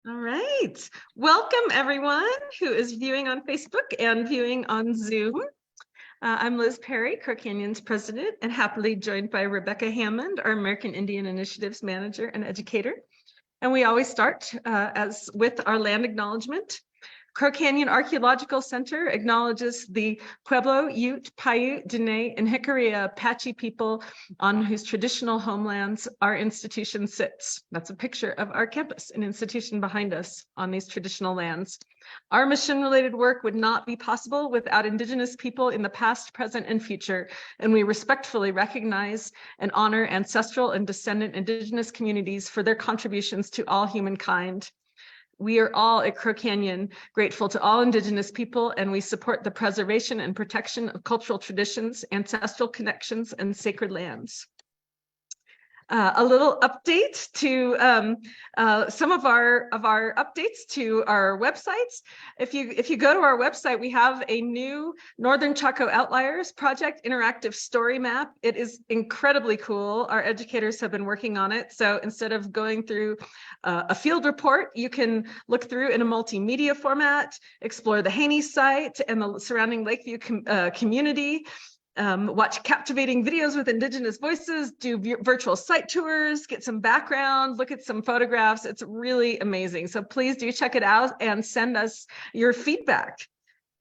All right. Welcome everyone who is viewing on Facebook and viewing on Zoom. I'm Liz Perry, Crow Canyon's president, and happily joined by Rebecca Hammond, our American Indian Initiatives manager and educator. And we always start with our land acknowledgement. Crow Canyon Archaeological Center acknowledges the Pueblo, Ute, Paiute, Dene, and Jicarilla Apache people on whose traditional homelands our institution sits. That's a picture of our campus, an institution behind us on these traditional lands. Our mission-related work would not be possible without Indigenous people in the past, present, and future, and we respectfully recognize and honor ancestral and descendant Indigenous communities for their contributions to all humankind. We are all at Crow Canyon grateful to all Indigenous people, and we support the preservation and protection of cultural traditions, ancestral connections, and sacred lands. A little update to some of our updates to our websites. If you go to our website, we have a new Northern Chaco Outliers Project interactive story map. It is incredibly cool. Our educators have been working on it. So instead of going through a field report, you can look through in a multimedia format, explore the Haney site and the surrounding Lakeview community. Watch captivating videos with Indigenous voices, do virtual site tours, get some background, look at some photographs. It's really amazing. So please do check it out and send us your feedback.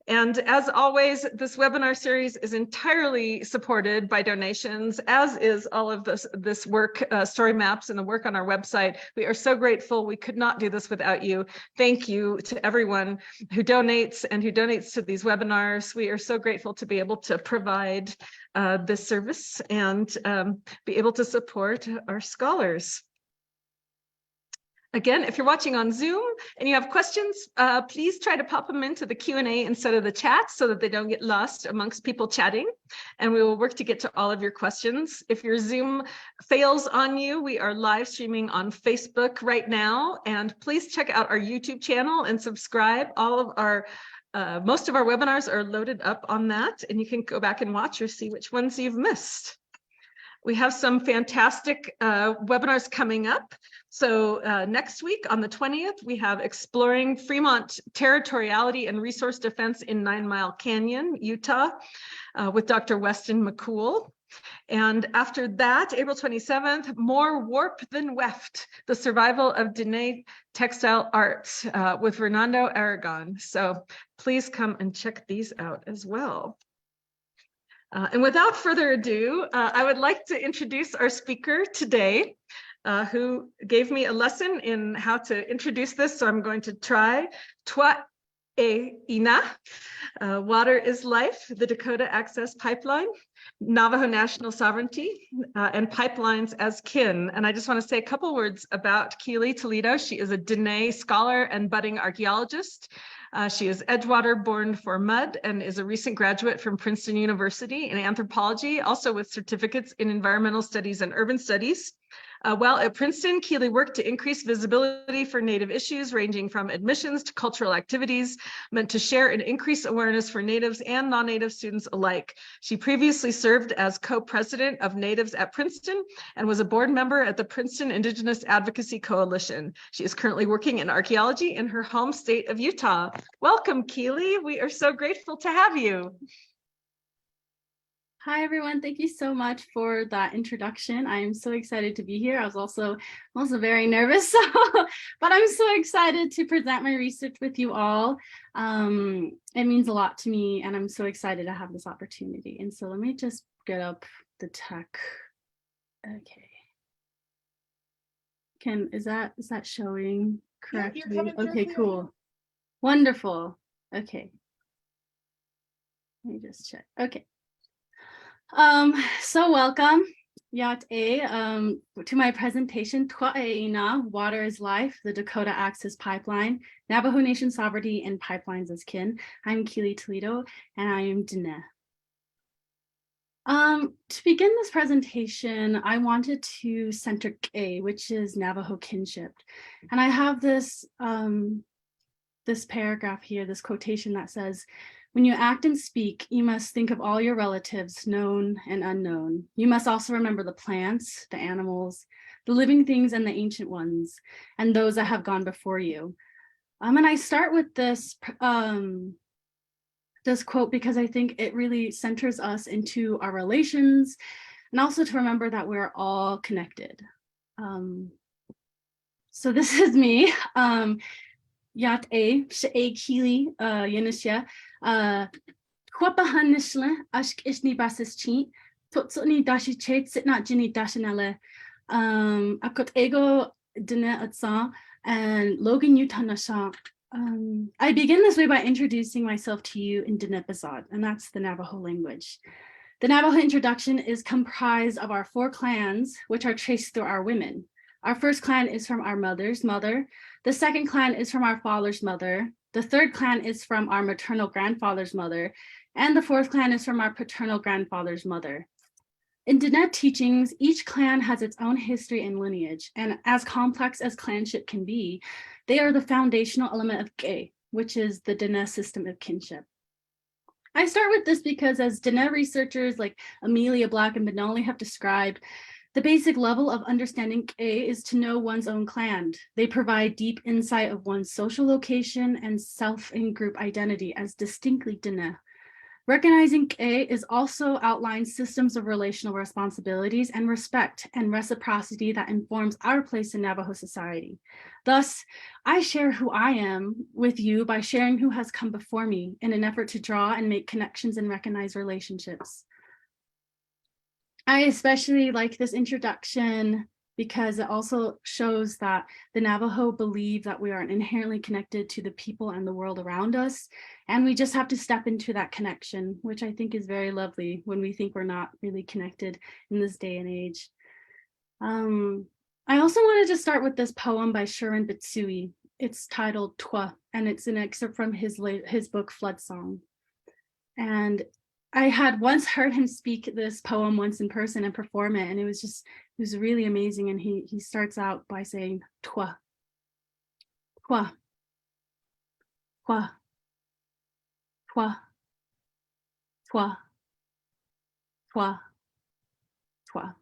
And as always, this webinar series is entirely supported by donations, as is all of this work, story maps and the work on our website. We are so grateful. We could not do this without you. Thank you to everyone who donates and who donates to these webinars. We are so grateful to be able to provide this service and be able to support our scholars. Again, if you're watching on Zoom and you have questions, please try to pop them into the Q&A instead of the chat so that they don't get lost amongst people chatting. And we will work to get to all of your questions. If your Zoom fails on you, we are live streaming on Facebook right now. And please check out our YouTube channel and subscribe. All of our most of our webinars are loaded up on that, and you can go back and watch or see which ones you've missed. We have some fantastic webinars coming up. So next week on the 20th, we have Exploring Fremont Territoriality and Resource Defense in 9 Mile Canyon, Utah, with Dr. Weston McCool. And after that, April 27th, More Warp Than Weft, the Survival of Dene Textile Arts with Fernando Aragon. So please come and check these out as well. And without further ado, I would like to introduce our speaker today, who gave me a lesson in how to introduce this. So I'm going to try. Twa e ina, water is life, the Dakota Access Pipeline, Navajo National Sovereignty, and pipelines as kin. And I just want to say a couple words about Keely Toledo. She is a Dene scholar and budding archaeologist. She is Edgewater born for mud and is a recent graduate from Princeton University in anthropology, also with certificates in environmental studies and urban studies. While at Princeton, Keely worked to increase visibility for Native issues ranging from admissions to cultural activities meant to share and increase awareness for Natives and non-Native students alike. She previously served as co-president of Natives at Princeton and was a board member at the Princeton Indigenous Advocacy Coalition. She is currently working in archaeology in her home state of Utah. Welcome, Keely. We are so grateful to have you. Hi, everyone. Thank you so much for that introduction. I am so excited to be here. I was also very nervous, but I'm so excited to present my research with you all. It means a lot to me, and I'm so excited to have this opportunity. And so let me just get up the tech. Okay. Is that showing correctly? Yeah, okay, cool. Wonderful. Okay. Let me just check. Okay. So welcome, Yat A, to my presentation, Twaeina, Water is Life, the Dakota Access Pipeline, Navajo Nation Sovereignty and Pipelines as Kin. I'm Keely Toledo, and I am Dene. To begin this presentation, I wanted to center K, which is Navajo kinship. And I have this, this paragraph here, this quotation that says, "When you act and speak, you must think of all your relatives, known and unknown. You must also remember the plants, the animals, the living things and the ancient ones, and those that have gone before you. And I start with this quote because I think it really centers us into our relations, and also to remember that we're all connected. So this is me. Yat a Keely Yenisha Quapahanishla Ashk Ishni Basis Chi Totsuni Dashi Chet Sitnat Jini Dashanale Akot Ego Dine Atsa and Logan Yutanasha. I begin this way by introducing myself to you in Dinepazad, and that's the Navajo language. The Navajo introduction is comprised of our 4 clans, which are traced through our women. Our first clan is from our mother's mother. The second clan is from our father's mother. The third clan is from our maternal grandfather's mother. And the fourth clan is from our paternal grandfather's mother. In Diné teachings, each clan has its own history and lineage. And as complex as clanship can be, they are the foundational element of Ke, which is the Diné system of kinship. I start with this because as Diné researchers like Amelia Black and Benali have described, the basic level of understanding Ke is to know one's own clan. They provide deep insight of one's social location and self and group identity as distinctly Diné. Recognizing Ke is also outlines systems of relational responsibilities and respect and reciprocity that informs our place in Navajo society. Thus, I share who I am with you by sharing who has come before me in an effort to draw and make connections and recognize relationships. I especially like this introduction because it also shows that the Navajo believe that we are inherently connected to the people and the world around us. And we just have to step into that connection, which I think is very lovely when we think we're not really connected in this day and age. I also wanted to start with this poem by Shurin Bitsui. It's titled Twa, and it's an excerpt from his book Flood Song. And I had once heard him speak this poem once in person and perform it, and it was really amazing. And he starts out by saying Twa, Twa, Twa, Twa, Twa, Twa, Twa.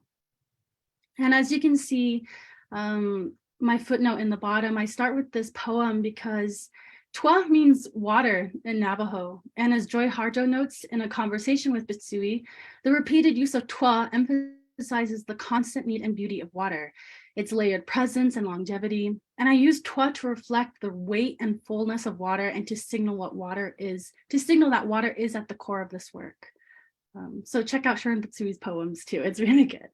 And as you can see, my footnote in the bottom, I start with this poem because Twa means water in Navajo. And as Joy Harjo notes in a conversation with Bitsui, the repeated use of Twa emphasizes the constant need and beauty of water, its layered presence and longevity. And I use Twa to reflect the weight and fullness of water and to signal what water is, to signal that water is at the core of this work. So check out Shurin Bitsui's poems too, it's really good.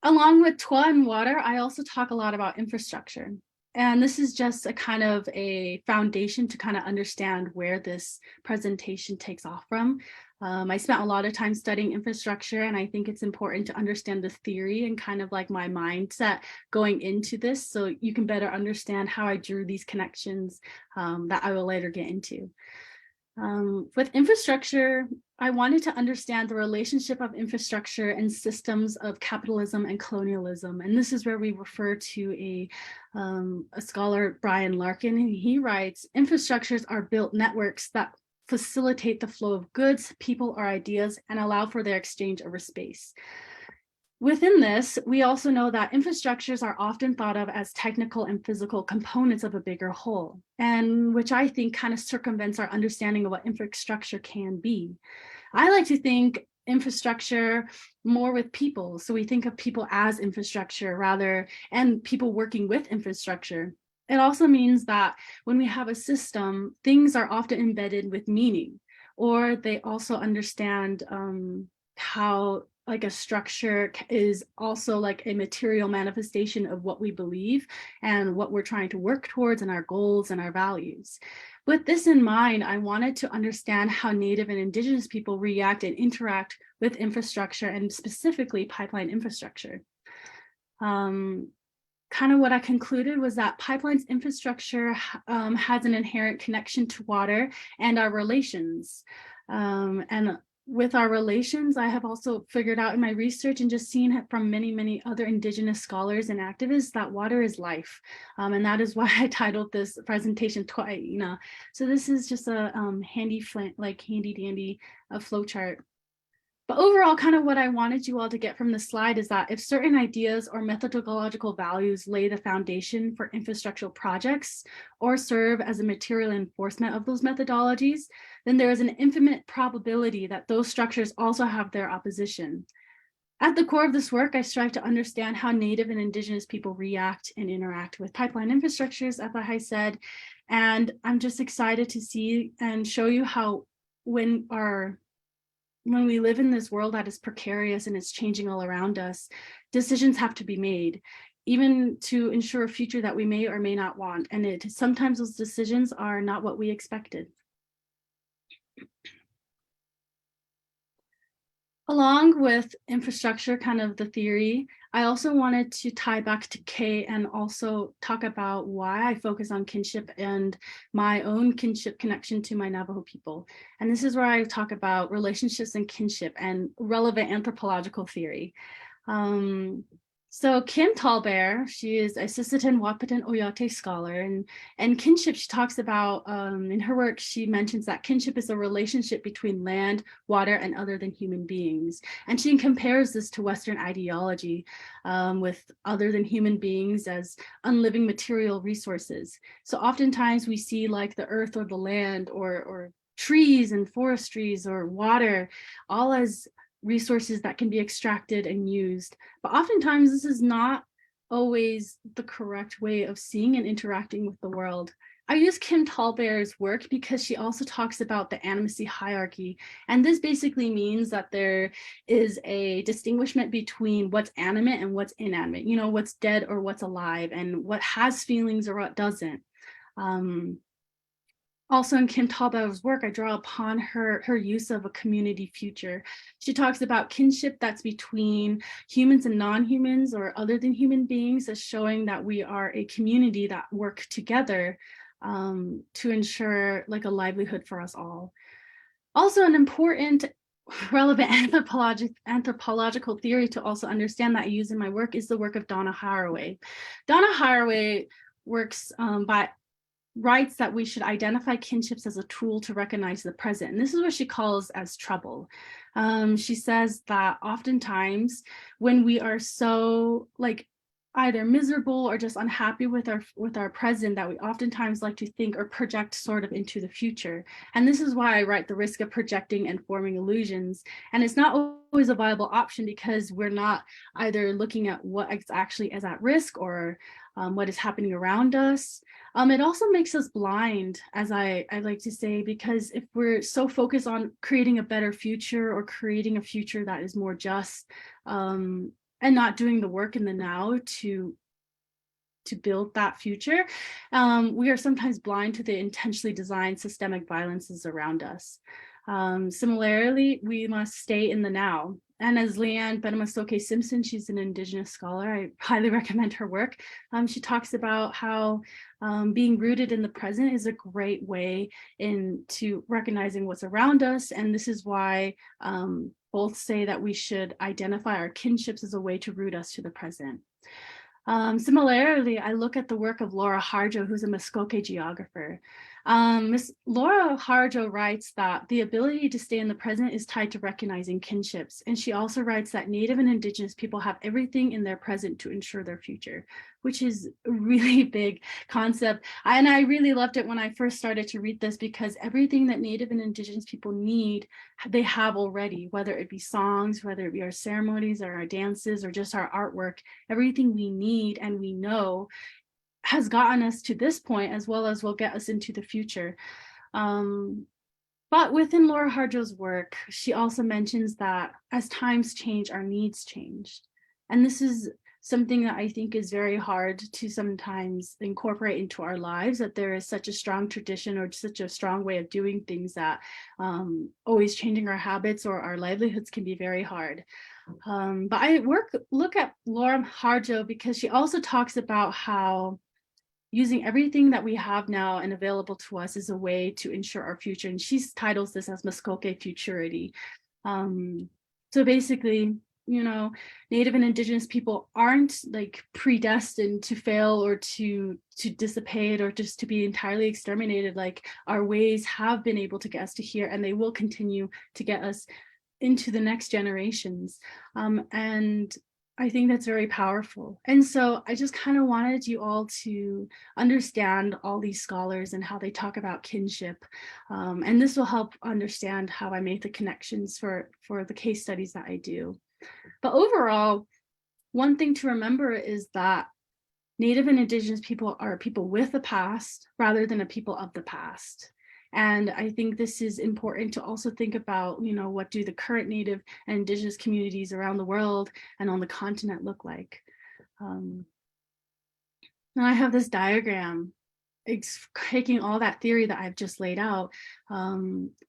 Along with Twa and water, I also talk a lot about infrastructure. And this is just a kind of a foundation to kind of understand where this presentation takes off from. I spent a lot of time studying infrastructure, and I think it's important to understand the theory and kind of like my mindset going into this so you can better understand how I drew these connections that I will later get into. With infrastructure, I wanted to understand the relationship of infrastructure and systems of capitalism and colonialism. And this is where we refer to a scholar, Brian Larkin, and he writes, infrastructures are built networks that facilitate the flow of goods, people, or ideas, and allow for their exchange over space. Within this, we also know that infrastructures are often thought of as technical and physical components of a bigger whole, and which I think kind of circumvents our understanding of what infrastructure can be. I like to think infrastructure more with people. So we think of people as infrastructure rather, and people working with infrastructure. It also means that when we have a system, things are often embedded with meaning, or they also understand how like a structure is also like a material manifestation of what we believe and what we're trying to work towards and our goals and our values. With this in mind, I wanted to understand how Native and Indigenous people react and interact with infrastructure, and specifically pipeline infrastructure. Kind of what I concluded was that pipelines infrastructure has an inherent connection to water and our relations. And with our relations, I have also figured out in my research and just seen it from many, many other Indigenous scholars and activists that water is life. And that is why I titled this presentation Twa. So this is just a handy dandy flowchart. But overall, kind of what I wanted you all to get from this slide is that if certain ideas or methodological values lay the foundation for infrastructural projects or serve as a material enforcement of those methodologies, then there is an infinite probability that those structures also have their opposition. At the core of this work, I strive to understand how Native and Indigenous people react and interact with pipeline infrastructures, as I said, and I'm just excited to see and show you how when we live in this world that is precarious and it's changing all around us, decisions have to be made, even to ensure a future that we may or may not want. And sometimes those decisions are not what we expected. Along with infrastructure, kind of the theory, I also wanted to tie back to Kay and also talk about why I focus on kinship and my own kinship connection to my Navajo people. And this is where I talk about relationships and kinship and relevant anthropological theory. So Kim Tallbear, she is a Sisseton Wahpeton Oyate scholar, and kinship, she talks about, in her work, she mentions that kinship is a relationship between land, water, and other than human beings. And she compares this to Western ideology with other than human beings as unliving material resources. So oftentimes we see like the earth or the land or trees and forestries or water all as resources that can be extracted and used. But oftentimes this is not always the correct way of seeing and interacting with the world. I use Kim Tallbear's work because she also talks about the animacy hierarchy. And this basically means that there is a distinguishment between what's animate and what's inanimate, you know, what's dead or what's alive, and what has feelings or what doesn't. Also in Kim Tallbear's work, I draw upon her use of a community future. She talks about kinship that's between humans and non-humans or other than human beings, as showing that we are a community that work together to ensure like a livelihood for us all. Also an important relevant anthropological theory to also understand that I use in my work is the work of Donna Haraway. Donna Haraway works writes that we should identify kinships as a tool to recognize the present. And this is what she calls as trouble. She says that oftentimes when we are so like either miserable or just unhappy with our present, that we oftentimes like to think or project sort of into the future. And this is why I write the risk of projecting and forming illusions. And it's not always a viable option because we're not either looking at what actually is at risk or what is happening around us. It also makes us blind, as I like to say, because if we're so focused on creating a better future or creating a future that is more just, and not doing the work in the now to build that future, we are sometimes blind to the intentionally designed systemic violences around us. Similarly, we must stay in the now. And as Leanne Benamasoke Simpson, she's an Indigenous scholar, I highly recommend her work. She talks about how being rooted in the present is a great way into recognizing what's around us. And this is why both say that we should identify our kinships as a way to root us to the present. Similarly, I look at the work of Laura Harjo, who's a Muskoka geographer. Miss Laura Harjo writes that the ability to stay in the present is tied to recognizing kinships. And she also writes that Native and Indigenous people have everything in their present to ensure their future, which is a really big concept. And I really loved it when I first started to read this, because everything that Native and Indigenous people need, they have already, whether it be songs, whether it be our ceremonies or our dances or just our artwork, everything we need and we know has gotten us to this point, as well as will get us into the future. But within Laura Harjo's work, she also mentions that as times change, our needs change. And this is something that I think is very hard to sometimes incorporate into our lives, that there is such a strong tradition or such a strong way of doing things that always changing our habits or our livelihoods can be very hard. But I look at Laura Harjo because she also talks about how using everything that we have now and available to us is a way to ensure our future. And she titles this as Muskoka Futurity. So basically, you know, Native and Indigenous people aren't like predestined to fail or to dissipate or just to be entirely exterminated. Like our ways have been able to get us to here, and they will continue to get us into the next generations. And I think that's very powerful. And so I just kind of wanted you all to understand all these scholars and how they talk about kinship. And this will help understand how I make the connections for the case studies that I do. But overall, one thing to remember is that Native and Indigenous people are people with a past rather than a people of the past. And I think this is important to also think about, you know, what do the current Native and Indigenous communities around the world and on the continent look like? And I have this diagram taking all that theory that I've just laid out.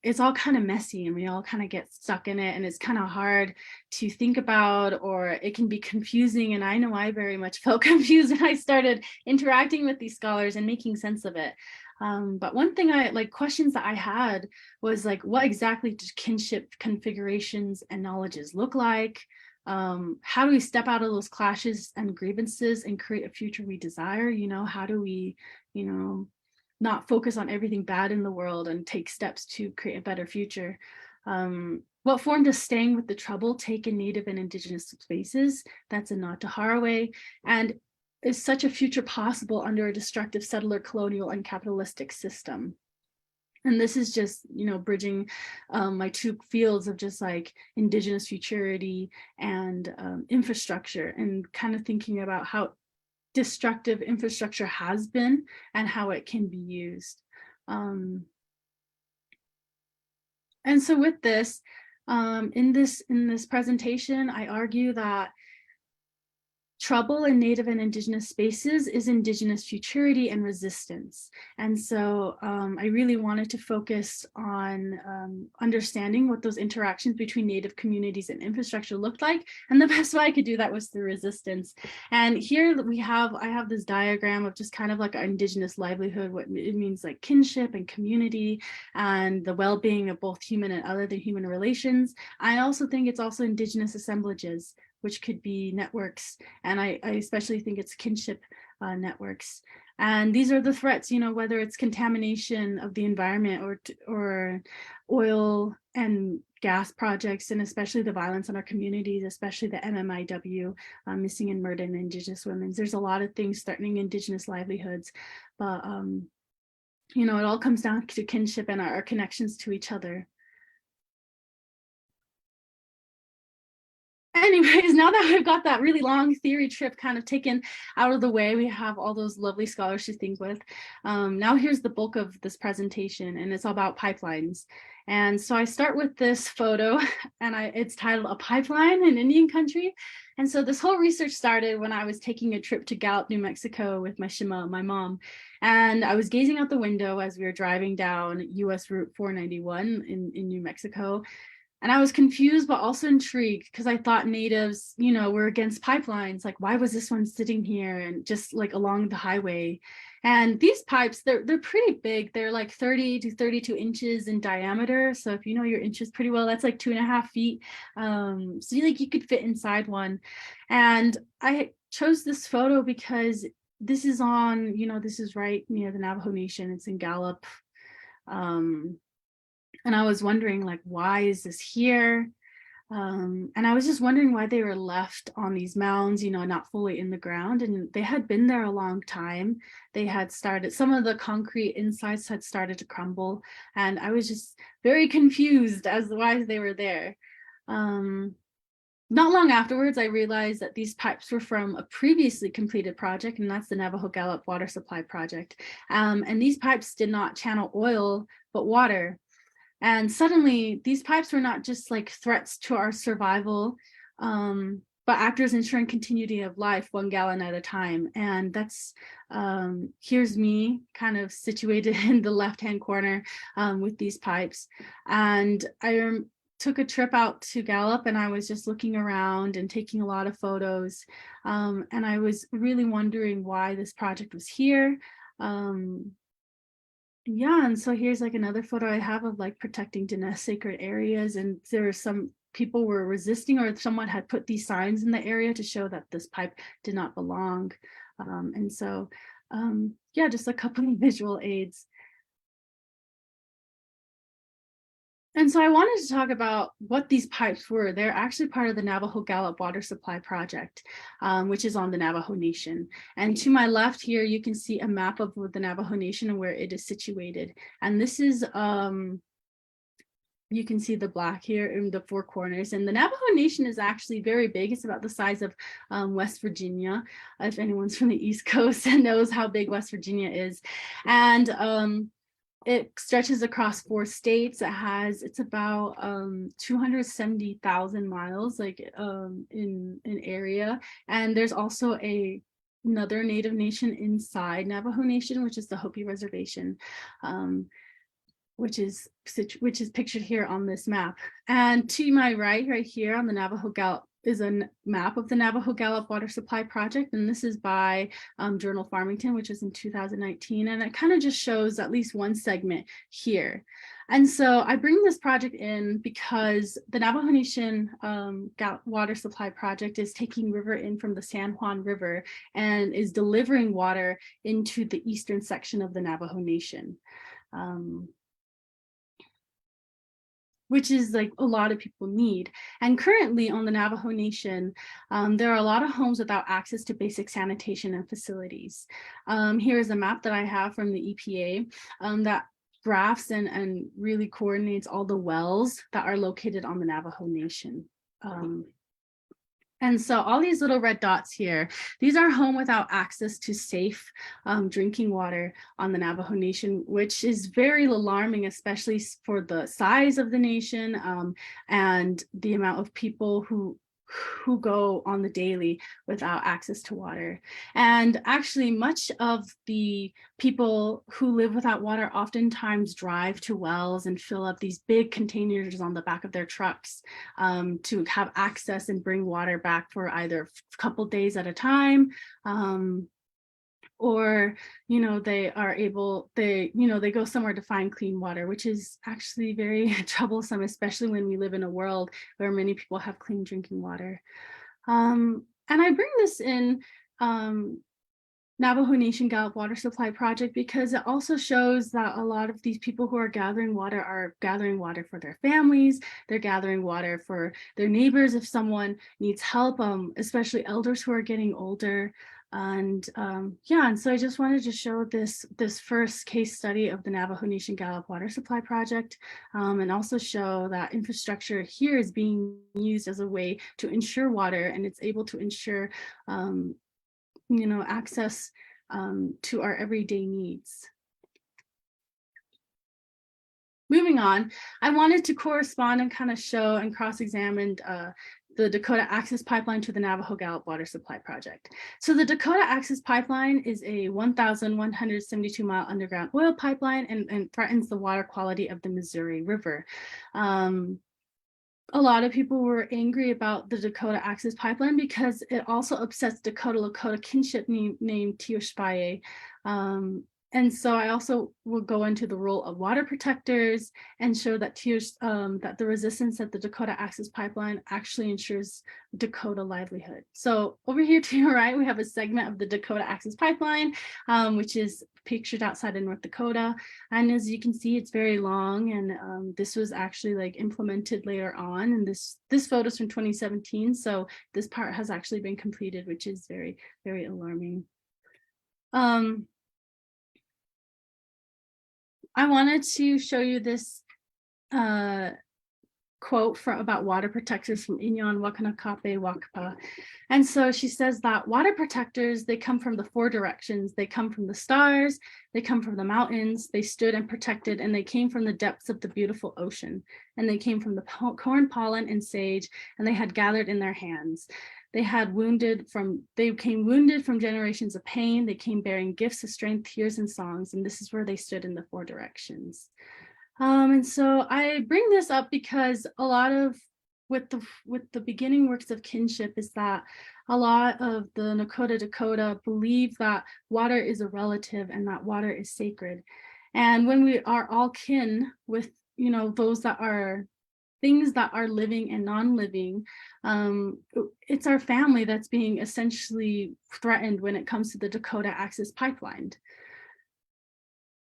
It's all kind of messy and we all kind of get stuck in it, and it's kind of hard to think about, or it can be confusing. And I know I very much felt confused when I started interacting with these scholars and making sense of it. But one thing questions that I had was like, what exactly do kinship configurations and knowledges look like? How do we step out of those clashes and grievances and create a future we desire? You know, how do we, you know, not focus on everything bad in the world and take steps to create a better future? What form does staying with the trouble take in Native and Indigenous spaces? That's a nod to Haraway. And is such a future possible under a destructive settler, colonial, and capitalistic system? And this is just, you know, bridging my two fields of just like Indigenous futurity and infrastructure, and kind of thinking about how destructive infrastructure has been and how it can be used. And so with this, in this presentation, I argue that trouble in Native and Indigenous spaces is Indigenous futurity and resistance. And so I really wanted to focus on understanding what those interactions between Native communities and infrastructure looked like. And the best way I could do that was through resistance. And here I have this diagram of just kind of like an Indigenous livelihood, what it means, like kinship and community and the well-being of both human and other than human relations. I also think it's also Indigenous assemblages, which could be networks. And I especially think it's kinship networks. And these are the threats, you know, whether it's contamination of the environment or oil and gas projects, and especially the violence in our communities, especially the MMIW, missing and murdered Indigenous women. There's a lot of things threatening Indigenous livelihoods, but, you know, it all comes down to kinship and our connections to each other. Anyways, now that we've got that really long theory trip kind of taken out of the way, we have all those lovely scholars to think with. Now here's the bulk of this presentation, and it's all about pipelines. And so I start with this photo, and it's titled "A Pipeline in Indian Country." And so this whole research started when I was taking a trip to Gallup, New Mexico with my Shima, my mom. And I was gazing out the window as we were driving down US Route 491 in New Mexico. And I was confused, but also intrigued, because I thought natives, you know, were against pipelines. Like, why was this one sitting here and just like along the highway? And these pipes, they're pretty big. They're like 30 to 32 inches in diameter. So if you know your inches pretty well, that's like 2.5 feet. So you could fit inside one. And I chose this photo because this is on, you know, this is right near the Navajo Nation. It's in Gallup. And I was wondering, like, why is this here? And I was just wondering why they were left on these mounds, you know, not fully in the ground. And they had been there a long time. They had started, some of the concrete insides had started to crumble. And I was just very confused as to why they were there. Not long afterwards, I realized that these pipes were from a previously completed project, and that's the Navajo Gallup Water Supply Project. And these pipes did not channel oil, but water. And suddenly these pipes were not just like threats to our survival, but actors ensuring continuity of life 1 gallon at a time. And that's, here's me kind of situated in the left-hand corner with these pipes. And I took a trip out to Gallup, and I was just looking around and taking a lot of photos. And I was really wondering why this project was here. Yeah, and so here's like another photo I have of like protecting Diné sacred areas, and there were some people were resisting, or someone had put these signs in the area to show that this pipe did not belong. And so, yeah, just a couple of visual aids. And so I wanted to talk about what these pipes were. They're actually part of the Navajo Gallup water supply project, which is on the Navajo Nation. And to my left here, you can see a map of the Navajo Nation and where it is situated. And this is, you can see the black here in the four corners. And the Navajo Nation is actually very big. It's about the size of West Virginia, if anyone's from the East Coast and knows how big West Virginia is. And it stretches across 4 states. It's about 270,000 miles, like in area. And there's also another Native Nation inside Navajo Nation, which is the Hopi Reservation, which is pictured here on this map. And to my right here on the Navajo Gallup is a map of the Navajo Gallup Water Supply Project. And this is by Journal Farmington, which is in 2019. And it kind of just shows at least one segment here. And so I bring this project in because the Navajo Nation Water Supply Project is taking river in from the San Juan River and is delivering water into the eastern section of the Navajo Nation. Which is like a lot of people need. And currently on the Navajo Nation, there are a lot of homes without access to basic sanitation and facilities. Here is a map that I have from the EPA that graphs and really coordinates all the wells that are located on the Navajo Nation. And so all these little red dots here, these are home without access to safe drinking water on the Navajo Nation, which is very alarming, especially for the size of the nation and the amount of people who go on the daily without access to water. And actually much of the people who live without water oftentimes drive to wells and fill up these big containers on the back of their trucks to have access and bring water back for either a couple days at a time, or they go somewhere to find clean water, which is actually very troublesome, especially when we live in a world where many people have clean drinking water. And I bring this in Navajo Nation Gallup Water Supply Project because it also shows that a lot of these people who are gathering water for their families. They're gathering water for their neighbors if someone needs help, especially elders who are getting older. And and so I just wanted to show this first case study of the Navajo Nation Gallup Water Supply Project, and also show that infrastructure here is being used as a way to ensure water, and it's able to ensure access to our everyday needs. Moving on, I wanted to correspond and kind of show and cross-examine the Dakota Access Pipeline to the Navajo Gallup Water Supply Project. So the Dakota Access Pipeline is a 1,172-mile underground oil pipeline and threatens the water quality of the Missouri River. A lot of people were angry about the Dakota Access Pipeline because it also upsets Dakota Lakota kinship named Tioshpaye. And so I also will go into the role of water protectors and show that that the resistance at the Dakota Access Pipeline actually ensures Dakota livelihood. So over here to your right, we have a segment of the Dakota Access Pipeline, which is pictured outside of North Dakota. And as you can see, it's very long, and this was actually like implemented later on. And this photo is from 2017. So this part has actually been completed, which is very, very alarming. I wanted to show you this quote about water protectors from Inyon Wakanakape Wakapa. And so she says that water protectors, they come from the 4 directions. They come from the stars, they come from the mountains, they stood and protected, and they came from the depths of the beautiful ocean. And they came from the corn pollen and sage, and they had gathered in their hands. They came wounded from generations of pain. They came bearing gifts of strength, tears, and songs. And this is where they stood in the 4 directions. And so I bring this up because a lot of with the beginning works of kinship is that a lot of the Nakota Dakota believe that water is a relative and that water is sacred. And when we are all kin with those that are things that are living and non-living, it's our family that's being essentially threatened when it comes to the Dakota Access Pipeline.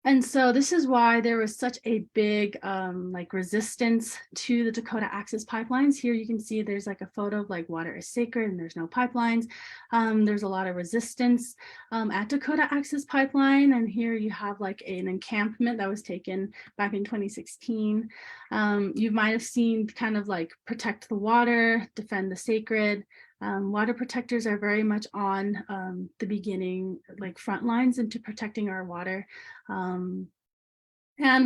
And so this is why there was such a big like resistance to the Dakota Access Pipelines. Here you can see there's like a photo of like water is sacred and there's no pipelines. There's a lot of resistance at Dakota Access Pipeline. And here you have like an encampment that was taken back in 2016. You might have seen kind of like protect the water, defend the sacred. Water protectors are very much on the beginning, like front lines into protecting our water. And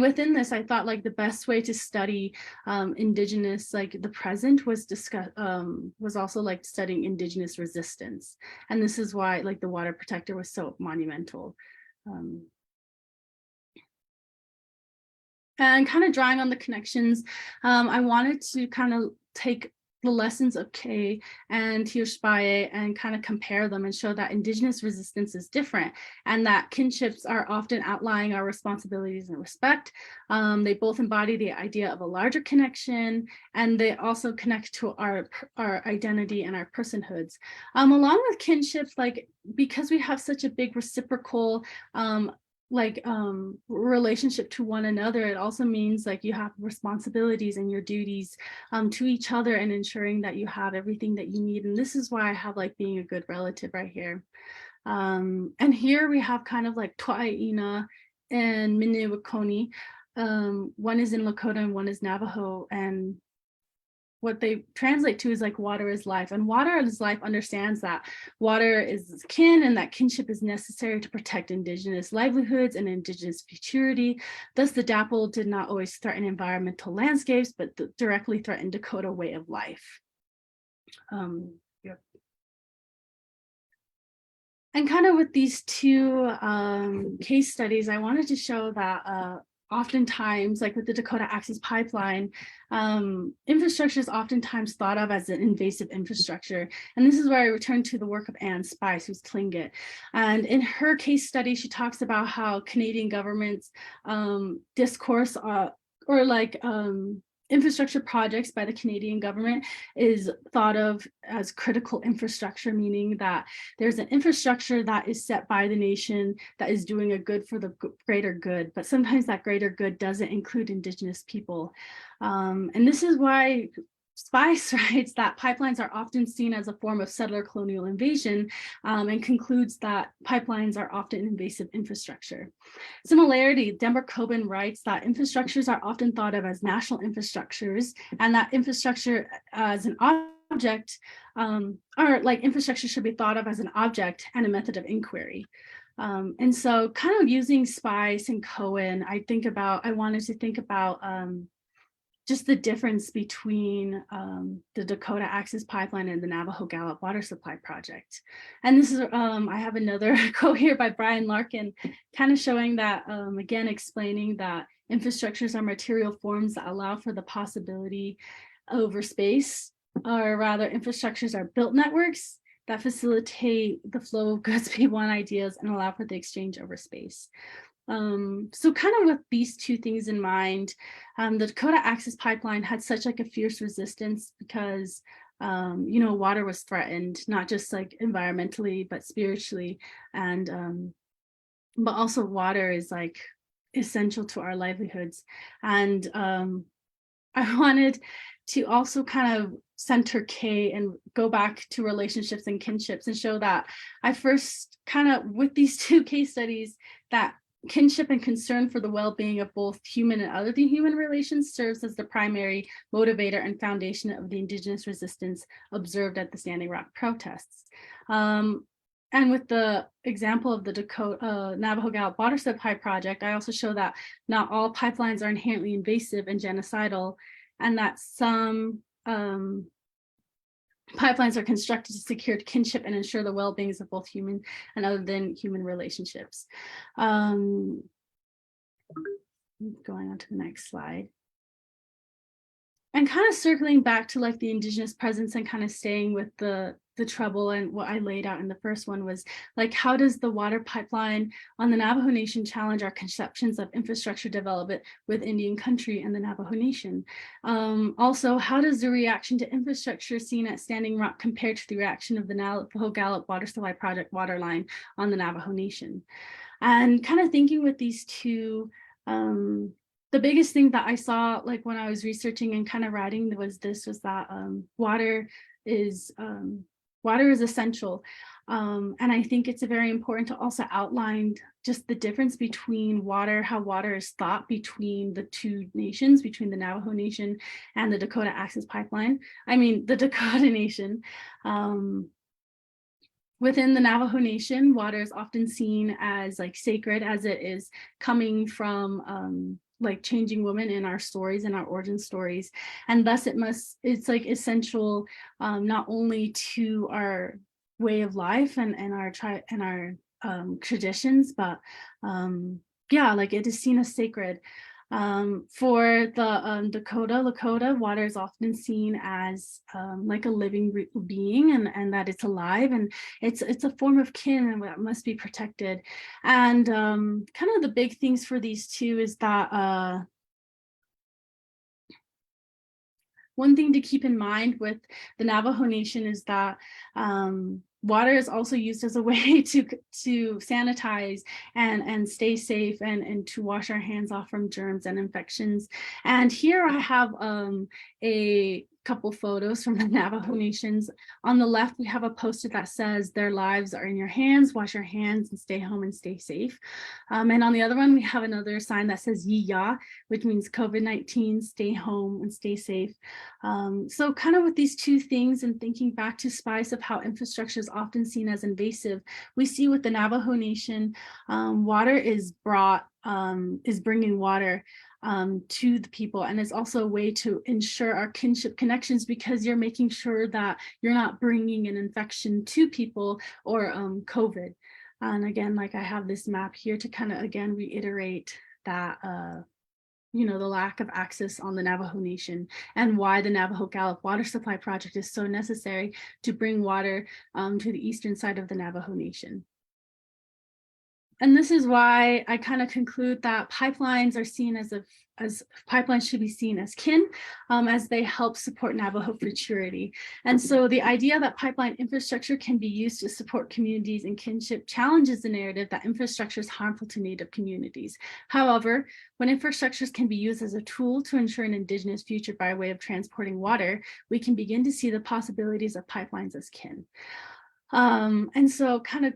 within this, I thought like the best way to study Indigenous, like the present was was also like studying Indigenous resistance. And this is why like the water protector was so monumental. And kind of drawing on the connections, I wanted to kind of take the lessons of Kay and Tioshpaye and kind of compare them and show that Indigenous resistance is different and that kinships are often outlining our responsibilities and respect. They both embody the idea of a larger connection, and they also connect to our identity and our personhoods. Along with kinships, like because we have such a big reciprocal relationship to one another, it also means like you have responsibilities and your duties to each other and ensuring that you have everything that you need. And this is why I have like being a good relative right here. And here we have kind of like Tuaina and Minewakoni. One is in Lakota and one is Navajo, and what they translate to is like water is life, and water is life understands that water is kin and that kinship is necessary to protect Indigenous livelihoods and Indigenous futurity. Thus, the DAPL did not always threaten environmental landscapes, but directly threatened Dakota way of life. Yep. And kind of with these two case studies, I wanted to show that oftentimes, like with the Dakota Access Pipeline, infrastructure is oftentimes thought of as an invasive infrastructure. And this is where I return to the work of Anne Spice, who's Tlingit. And in her case study, she talks about how Canadian government's discourse or like infrastructure projects by the Canadian government is thought of as critical infrastructure, meaning that there's an infrastructure that is set by the nation that is doing a good for the greater good, but sometimes that greater good doesn't include Indigenous people. And this is why Spice writes that pipelines are often seen as a form of settler colonial invasion, and concludes that pipelines are often invasive infrastructure. Similarly, Denver Coben writes that infrastructures are often thought of as national infrastructures, and that infrastructure as an object, or like infrastructure should be thought of as an object and a method of inquiry. And so kind of using Spice and Cohen, I wanted to think about just the difference between the Dakota Access Pipeline and the Navajo Gallup Water Supply Project. And this is, I have another quote here by Brian Larkin, kind of showing that, again, explaining that infrastructures are material forms that allow for the possibility over space, or rather infrastructures are built networks that facilitate the flow of goods, people, and ideas and allow for the exchange over space. So kind of with these two things in mind, the Dakota Access Pipeline had such like a fierce resistance because water was threatened, not just like environmentally, but spiritually. And but also water is like essential to our livelihoods. And I wanted to also kind of center Kay and go back to relationships and kinships and show that I first kind of with these two case studies that kinship and concern for the well-being of both human and other than human relations serves as the primary motivator and foundation of the Indigenous resistance observed at the Standing Rock protests. And with the example of the Dakota Navajo Gallup Water Supply Project, I also show that not all pipelines are inherently invasive and genocidal, and that some pipelines are constructed to secure kinship and ensure the well-being of both human and other than human relationships. Going on to the next slide. and kind of circling back to like the Indigenous presence and kind of staying with the trouble, and what I laid out in the first one was like, how does the water pipeline on the Navajo Nation challenge our conceptions of infrastructure development with Indian country and the Navajo Nation? Also, how does the reaction to infrastructure seen at Standing Rock compare to the reaction of the Navajo Gallup water supply project water line on the Navajo Nation? And kind of thinking with these two, the biggest thing that I saw, like when I was researching and kind of writing, was that water is essential. And I think it's very important to also outline just the difference between water, how water is thought between the two nations, between the Navajo Nation and the Dakota Access Pipeline. I mean, the Dakota Nation. Within the Navajo Nation, water is often seen as like sacred, as it is coming from like changing women in our stories and our origin stories, and thus it's like essential not only to our way of life and our traditions, but yeah, like it is seen as sacred. For the Lakota, water is often seen as like a living being, and that it's alive, and it's a form of kin and that must be protected. And kind of the big things for these two is that one thing to keep in mind with the Navajo Nation is that water is also used as a way to sanitize and stay safe and to wash our hands off from germs and infections. And here I have a couple photos from the Navajo Nations. On the left, we have a poster that says, "Their lives are in your hands, wash your hands and stay home and stay safe." And on the other one, we have another sign that says "Yi-ya," which means COVID-19, stay home and stay safe. So kind of with these two things and thinking back to Spice of how infrastructure is often seen as invasive, we see with the Navajo Nation, water is bringing water to the people, and it's also a way to ensure our kinship connections, because you're making sure that you're not bringing an infection to people or COVID. And again, like I have this map here to kind of again reiterate that you know, the lack of access on the Navajo Nation, and why the Navajo Gallup water supply project is so necessary to bring water to the eastern side of the Navajo Nation. And this is why I kind of conclude that pipelines are seen as pipelines should be seen as kin, as they help support Navajo futurity. And so the idea that pipeline infrastructure can be used to support communities and kinship challenges the narrative that infrastructure is harmful to Native communities. However, when infrastructures can be used as a tool to ensure an Indigenous future by way of transporting water, we can begin to see the possibilities of pipelines as kin. And so kind of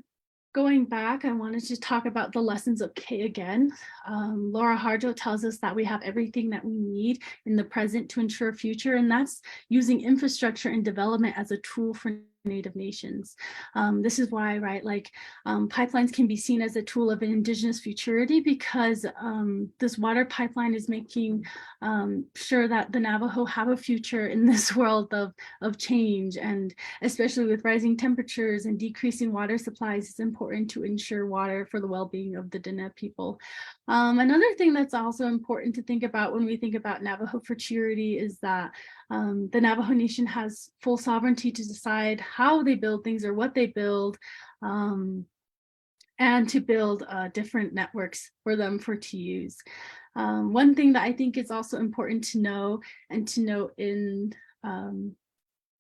going back, I wanted to talk about the lessons of K again. Laura Harjo tells us that we have everything that we need in the present to ensure a future, and that's using infrastructure and development as a tool for Native nations. This is why, right, like pipelines can be seen as a tool of Indigenous futurity, because this water pipeline is making sure that the Navajo have a future in this world of change, and especially with rising temperatures and decreasing water supplies, it's important to ensure water for the well-being of the Diné people. Another thing that's also important to think about when we think about Navajo futurity is that the Navajo Nation has full sovereignty to decide how they build things or what they build, and to build different networks for them to use. One thing that I think is also important to know and to note in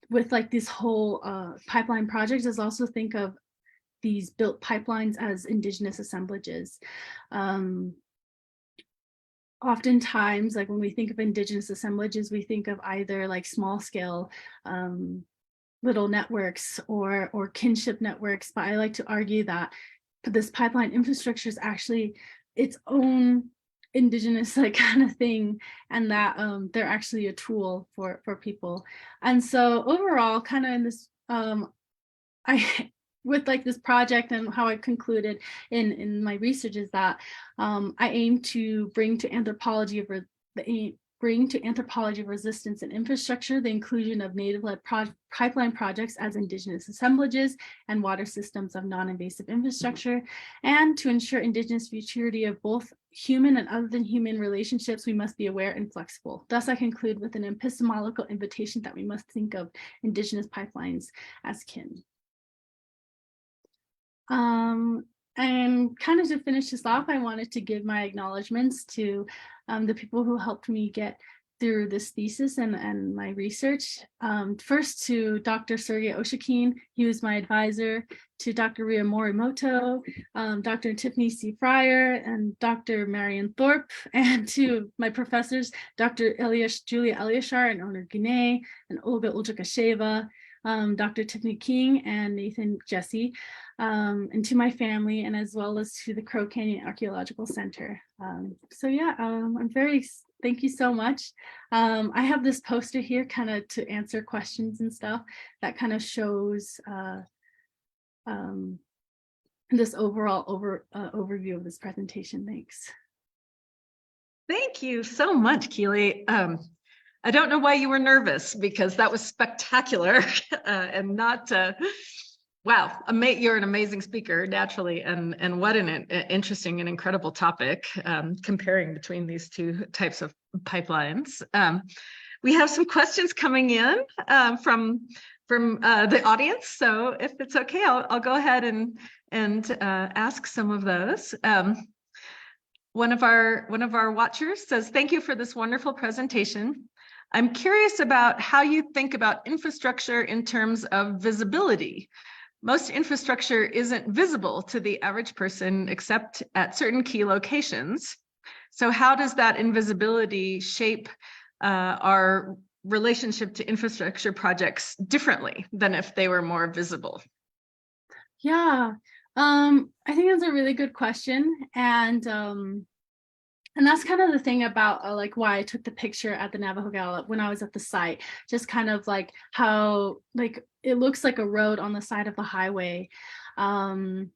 with like this whole pipeline project is also think of these built pipelines as Indigenous assemblages. Oftentimes, like when we think of Indigenous assemblages, we think of either like small scale little networks or kinship networks, but I like to argue that this pipeline infrastructure is actually its own Indigenous like kind of thing, and that they're actually a tool for people. And so overall, kind of in this I with like this project and how I concluded in my research is that I aim to bring to anthropology over bring to anthropology of resistance and infrastructure the inclusion of Native-led pipeline projects as Indigenous assemblages and water systems of non-invasive infrastructure, and to ensure Indigenous futurity of both human and other than human relationships, we must be aware and flexible. Thus, I conclude with an epistemological invitation that we must think of Indigenous pipelines as kin. And kind of to finish this off, I wanted to give my acknowledgements to the people who helped me get through this thesis and my research. First to Dr. Sergei Oshakin, he was my advisor, to Dr. Ria Morimoto, Dr. Tiffany C. Fryer, and Dr. Marion Thorpe, and to my professors, Dr. Julia Eliashar and Onur Guinea, and Olga Uljikasheva, Dr. Tiffany King, and Nathan Jesse, and to my family, and as well as to the Crow Canyon Archaeological Center. So yeah, I'm very, thank you so much. I have this poster here kind of to answer questions and stuff that kind of shows this overall overview of this presentation. Thanks. Thank you so much, Keely. I don't know why you were nervous, because that was spectacular and not, wow, you're an amazing speaker naturally, and what an interesting and incredible topic, comparing between these two types of pipelines. We have some questions coming in from the audience, so if it's okay, I'll go ahead and ask some of those. One of our watchers says, "Thank you for this wonderful presentation. I'm curious about how you think about infrastructure in terms of visibility. Most infrastructure isn't visible to the average person except at certain key locations. So how does that invisibility shape our relationship to infrastructure projects differently than if they were more visible?" Yeah, I think that's a really good question. And that's kind of the thing about like why I took the picture at the Navajo Gallup when I was at the site, just kind of like how like it looks like a road on the side of the highway. And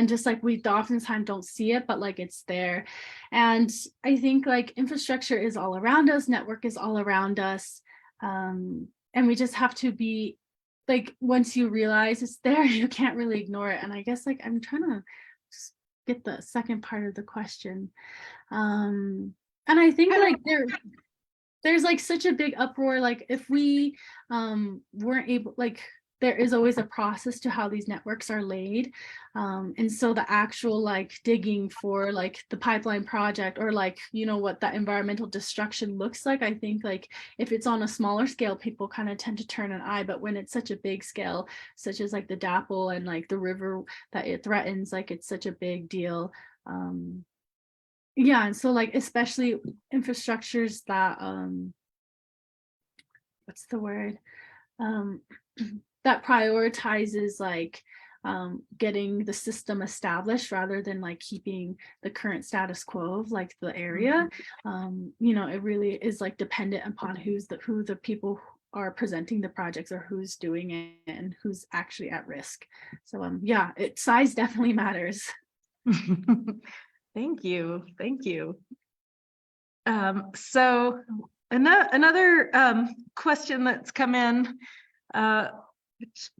just like we oftentimes don't see it, but like it's there. And I think like infrastructure is all around us, network is all around us. And we just have to be like, once you realize it's there, you can't really ignore it. And I guess like I'm trying to get the second part of the question. And I think like there's like such a big uproar, like if we weren't able, like there is always a process to how these networks are laid. And so the actual like digging for like the pipeline project, or like, you know, what that environmental destruction looks like, I think like if it's on a smaller scale, people kind of tend to turn an eye, but when it's such a big scale, such as like the DAPL and like the river that it threatens, like it's such a big deal. Yeah, and so like especially infrastructures that what's the word, that prioritizes like getting the system established rather than like keeping the current status quo of like the area. You know, it really is like dependent upon who the people are presenting the projects, or who's doing it and who's actually at risk. So yeah, size definitely matters. Thank you. So another question that's come in,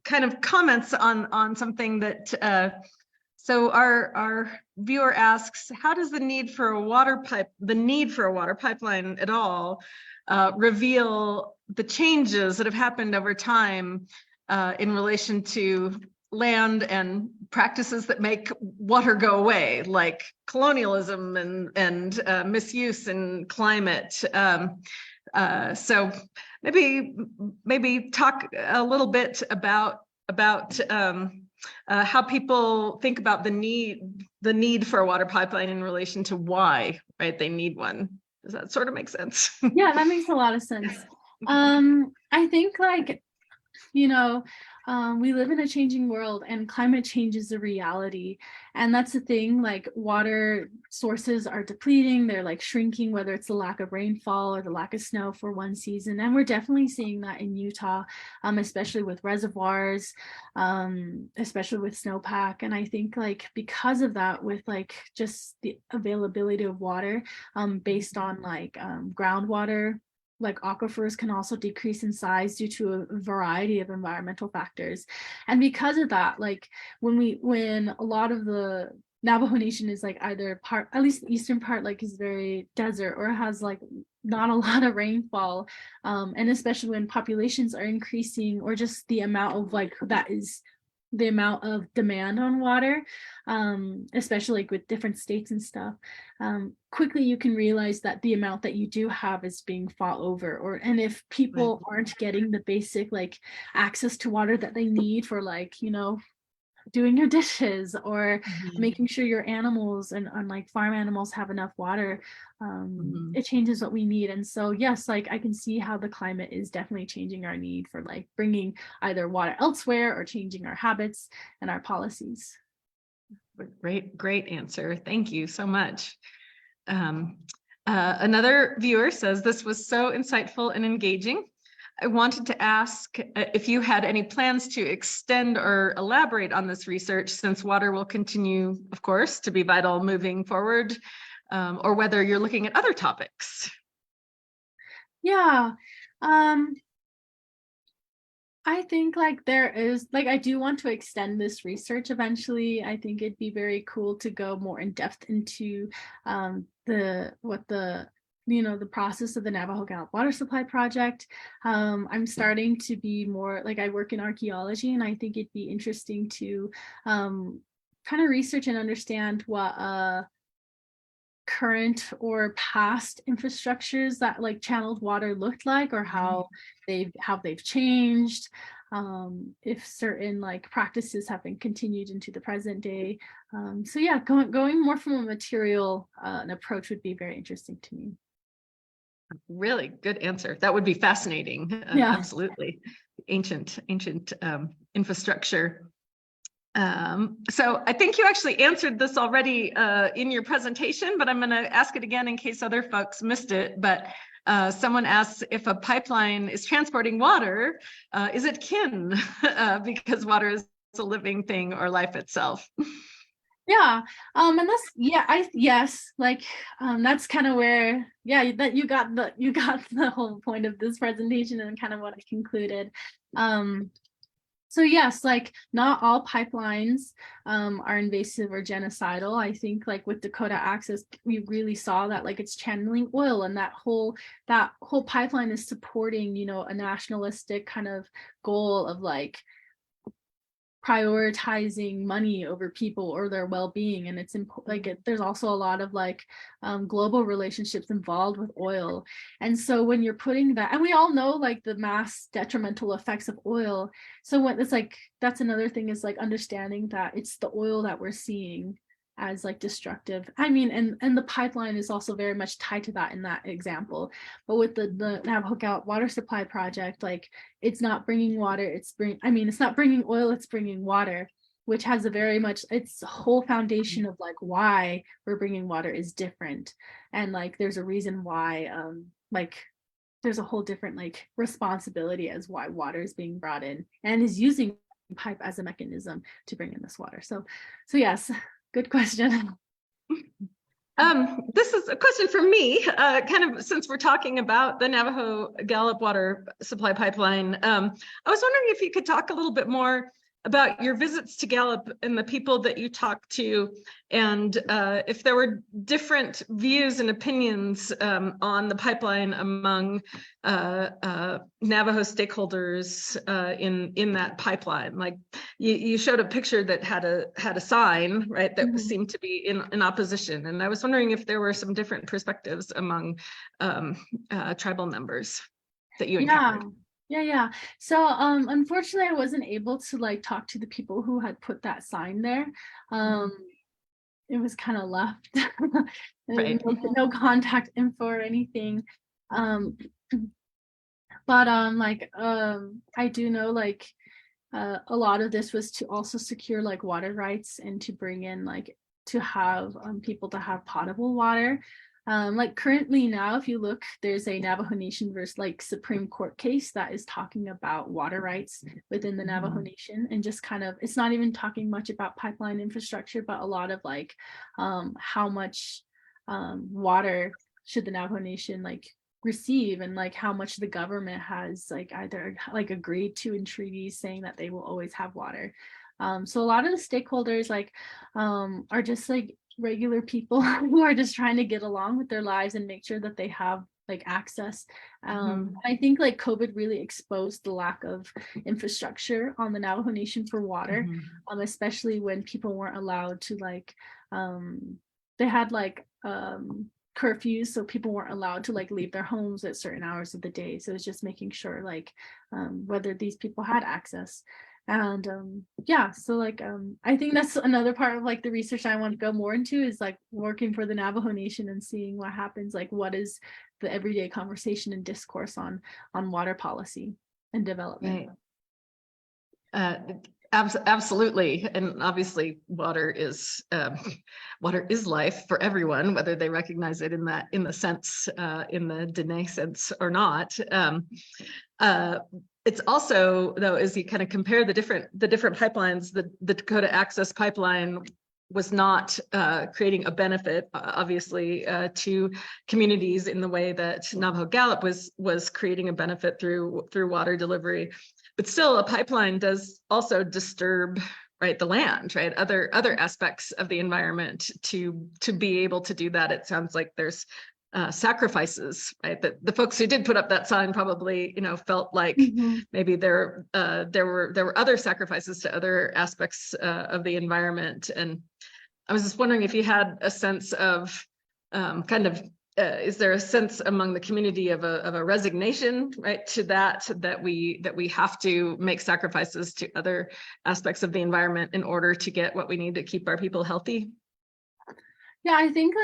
kind of comments on something that, so our viewer asks, how does the need for a water pipeline at all reveal the changes that have happened over time in relation to land and practices that make water go away, like colonialism and misuse and climate? So maybe talk a little bit about how people think about the need for a water pipeline in relation to why, right, they need one. Does that sort of make sense? Yeah, that makes a lot of sense. I think like, you know, we live in a changing world, and climate change is a reality. And that's the thing, like water sources are depleting, they're like shrinking, whether it's the lack of rainfall or the lack of snow for one season. And we're definitely seeing that in Utah, especially with reservoirs, especially with snowpack. And I think like because of that, with like just the availability of water, based on like groundwater, like aquifers can also decrease in size due to a variety of environmental factors. And because of that, like when a lot of the Navajo Nation is like either part, at least the eastern part, like is very desert or has like not a lot of rainfall, and especially when populations are increasing, or just the amount of like that is the amount of demand on water, especially like with different states and stuff, quickly you can realize that the amount that you do have is being fought over, or and if people aren't getting the basic like access to water that they need for like, you know, doing your dishes or making sure your animals and like farm animals have enough water, it changes what we need. And so yes, like I can see how the climate is definitely changing our need for like bringing either water elsewhere or changing our habits and our policies. Great answer. Thank you so much. Another viewer says, this was so insightful and engaging. I wanted to ask if you had any plans to extend or elaborate on this research, since water will continue, of course, to be vital moving forward, or whether you're looking at other topics. Yeah. I think like there is like I do want to extend this research eventually. I think it'd be very cool to go more in depth into the process of the Navajo Gallup water supply project. I'm starting to be more like, I work in archaeology, and I think it'd be interesting to kind of research and understand what current or past infrastructures that like channeled water looked like, or how they've changed, if certain like practices have been continued into the present day. So yeah, going more from a material an approach would be very interesting to me. Really good answer. That would be fascinating. Yeah. Absolutely. Ancient infrastructure. So I think you actually answered this already in your presentation, but I'm going to ask it again in case other folks missed it. But someone asks, if a pipeline is transporting water, is it kin? Because water is a living thing, or life itself. Yeah, and yes, like that's kind of where, yeah, that you got the whole point of this presentation and kind of what I concluded. So yes, like not all pipelines are invasive or genocidal. I think like with Dakota Access, we really saw that like it's channeling oil, and that whole pipeline is supporting, you know, a nationalistic kind of goal of like prioritizing money over people or their well-being. And it's like there's also a lot of like global relationships involved with oil. And so when you're putting that, and we all know like the mass detrimental effects of oil, so when it's like, that's another thing, is like understanding that it's the oil that we're seeing as like destructive. I mean, and the pipeline is also very much tied to that in that example. But with the Navajo Gallup water supply project, like it's not bringing water, it's not bringing oil, it's bringing water, which has a very much, its whole foundation of like why we're bringing water is different. And like there's a reason why like there's a whole different like responsibility as why water is being brought in, and is using pipe as a mechanism to bring in this water. So yes, good question. This is a question for me, kind of since we're talking about the Navajo Gallup water supply pipeline. I was wondering if you could talk a little bit more about your visits to Gallup and the people that you talked to, and if there were different views and opinions on the pipeline among Navajo stakeholders in that pipeline. Like you showed a picture that had a sign, right, that seemed to be in opposition, and I was wondering if there were some different perspectives among tribal members that you encountered. Yeah. So unfortunately I wasn't able to like talk to the people who had put that sign there. It was kind of left. Right. No contact info or anything. But I do know like a lot of this was to also secure like water rights and to bring in like to have people to have potable water. Like currently now, if you look, there's a Navajo Nation versus like Supreme Court case that is talking about water rights within the Navajo Nation, and just kind of, it's not even talking much about pipeline infrastructure, but a lot of like how much water should the Navajo Nation like receive, and like how much the government has like either like agreed to in treaties saying that they will always have water. So a lot of the stakeholders like are just like regular people who are just trying to get along with their lives and make sure that they have like access. I think like COVID really exposed the lack of infrastructure on the Navajo Nation for water, especially when people weren't allowed to like they had like curfews, so people weren't allowed to like leave their homes at certain hours of the day. So it's just making sure like whether these people had access. And yeah, so like I think that's another part of like the research I want to go more into, is like working for the Navajo Nation and seeing what happens, like what is the everyday conversation and discourse on water policy and development. Right. Absolutely, and obviously water is life for everyone, whether they recognize it in the sense in the Dene sense or not. It's also, though, as you kind of compare the different pipelines, the Dakota Access Pipeline was not creating a benefit, obviously, to communities in the way that Navajo Gallup was creating a benefit through water delivery. But still, a pipeline does also disturb, right, the land, right, other aspects of the environment. To be able to do that, it sounds like there's sacrifices, right? That the folks who did put up that sign probably, felt like maybe there were other sacrifices to other aspects of the environment. And I was just wondering if you had a sense of is there a sense among the community of a resignation, right, to that we have to make sacrifices to other aspects of the environment in order to get what we need to keep our people healthy? Yeah, I think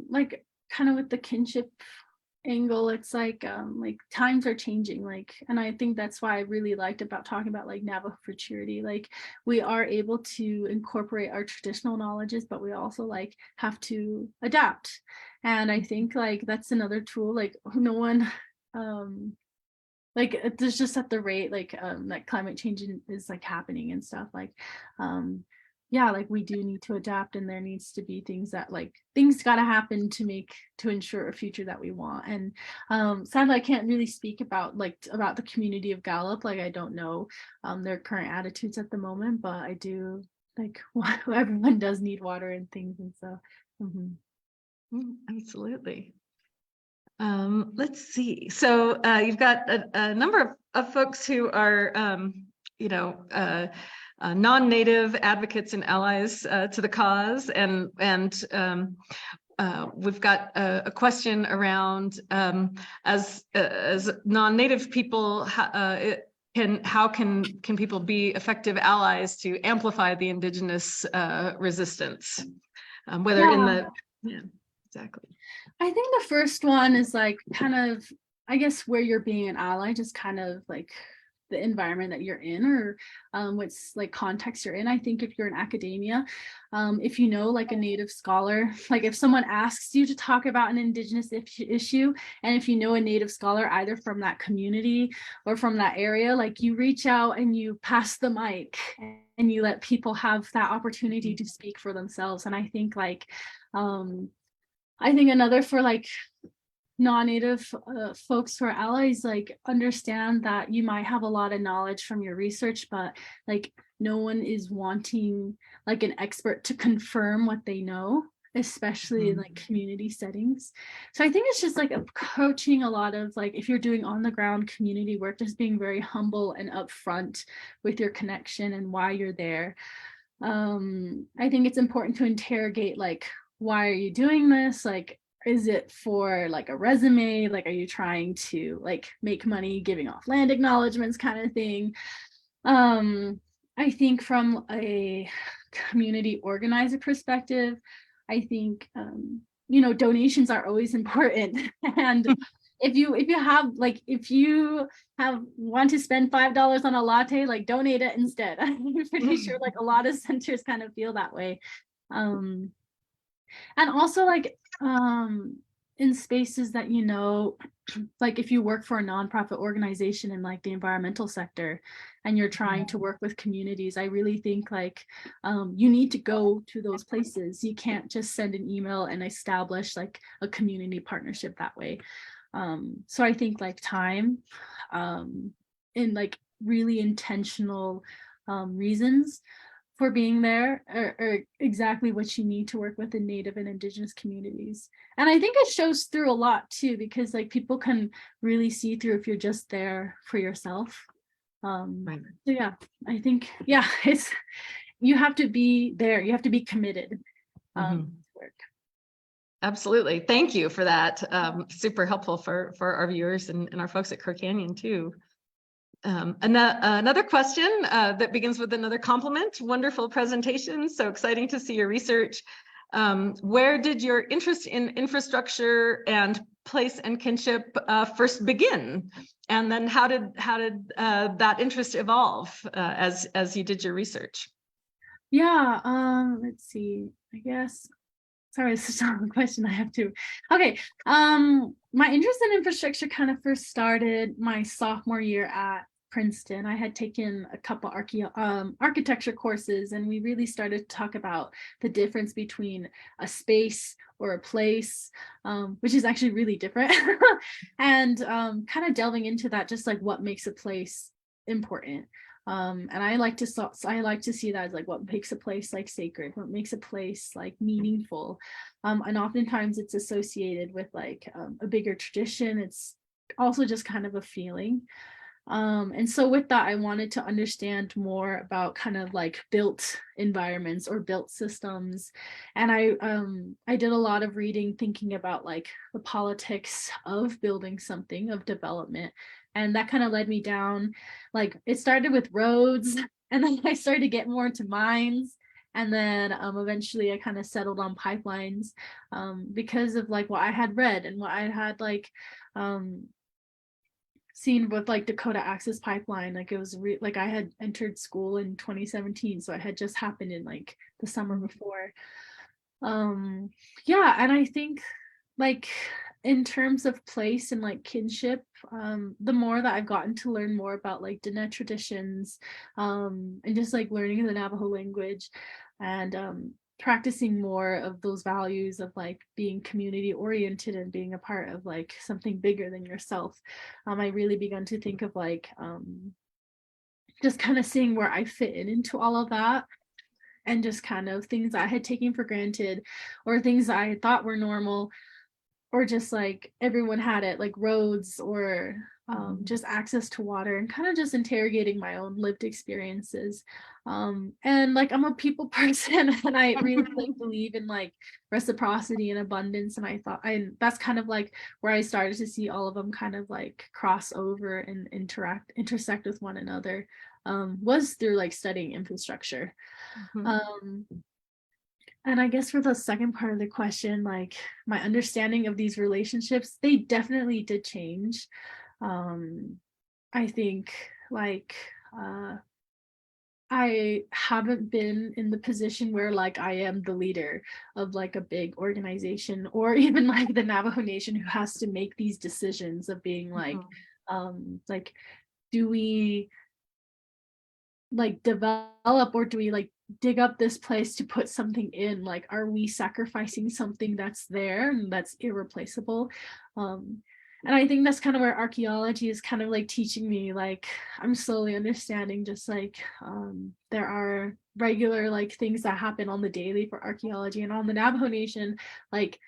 like kind of with the kinship angle, it's like times are changing, like, and I think that's why I really liked about talking about like Navajo Futurity. Like we are able to incorporate our traditional knowledges, but we also like have to adapt. And I think like that's another tool, like no one like there's just at the rate like that climate change is like happening and stuff, like yeah, like we do need to adapt, and there needs to be things that like things got to happen to ensure a future that we want. And sadly I can't really speak about the community of Gallup. Like I don't know their current attitudes at the moment, but I do like everyone does need water and things, and so absolutely. Let's see. So you've got a number of folks who are non-native advocates and allies to the cause, and we've got a question around as non-native people, how can people be effective allies to amplify the Indigenous resistance, whether in the exactly. I think the first one is like kind of, I guess, where you're being an ally, just kind of like the environment that you're in, or what's like context you're in. I think if you're in academia, if you know like a Native scholar, like if someone asks you to talk about an Indigenous issue, and if you know a Native scholar either from that community or from that area, like you reach out and you pass the mic and you let people have that opportunity to speak for themselves. And I think like I think another for like non-native folks who are allies, like understand that you might have a lot of knowledge from your research, but like no one is wanting like an expert to confirm what they know, especially in like community settings. So I think it's just like approaching a lot of like, if you're doing on the ground community work, just being very humble and upfront with your connection and why you're there. I think it's important to interrogate like, why are you doing this? Like, is it for like a resume? Like, are you trying to like make money giving off land acknowledgements kind of thing? I think from a community organizer perspective, I think, donations are always important. And if you want to spend $5 on a latte, like donate it instead. I'm pretty sure like a lot of centers kind of feel that way. And also like in spaces that, you know, like if you work for a nonprofit organization in like the environmental sector and you're trying to work with communities, I really think like you need to go to those places. You can't just send an email and establish like a community partnership that way. So I think like time in like really intentional reasons for being there are exactly what you need to work with the Native and Indigenous communities. And I think it shows through a lot too, because like people can really see through if you're just there for yourself. Right. So yeah, I think, yeah, it's, you have to be there, you have to be committed to work. Absolutely. Thank you for that. Super helpful for our viewers and our folks at Crook Canyon too. Another question that begins with another compliment. Wonderful presentation. So exciting to see your research. Where did your interest in infrastructure and place and kinship first begin? And then how did that interest evolve as you did your research? Yeah, let's see, I guess. Sorry, this is not a question I have to. Okay, my interest in infrastructure kind of first started my sophomore year at Princeton. I had taken a couple architecture courses, and we really started to talk about the difference between a space or a place, which is actually really different, and kind of delving into that, just like what makes a place important. And I like to see that as like what makes a place like sacred, what makes a place like meaningful, and oftentimes it's associated with like a bigger tradition. It's also just kind of a feeling. And so with that, I wanted to understand more about kind of like built environments or built systems. And I did a lot of reading, thinking about like the politics of building something, of development. And that kind of led me down, like it started with roads, and then I started to get more into mines. And then eventually I kind of settled on pipelines because of like what I had read and what I had like seen with like Dakota Access Pipeline. Like it was like I had entered school in 2017, so it had just happened in like the summer before. Yeah, and I think like in terms of place and like kinship, the more that I've gotten to learn more about like Diné traditions, and just like learning the Navajo language and practicing more of those values of like being community oriented and being a part of like something bigger than yourself, I really begun to think of like just kind of seeing where I fit into all of that, and just kind of things I had taken for granted or things I thought were normal, or just like everyone had it, like roads or just access to water, and kind of just interrogating my own lived experiences. And like I'm a people person, and I really like believe in like reciprocity and abundance, and I thought that's kind of like where I started to see all of them kind of like cross over and intersect with one another, was through like studying infrastructure. And I guess for the second part of the question, like my understanding of these relationships, they definitely did change. I think like I haven't been in the position where like I am the leader of like a big organization, or even like the Navajo Nation, who has to make these decisions of being like do we like develop, or do we like dig up this place to put something in? Like, are we sacrificing something that's there and that's irreplaceable? And I think that's kind of where archaeology is kind of like teaching me, like I'm slowly understanding just like there are regular like things that happen on the daily for archaeology, and on the Navajo Nation, like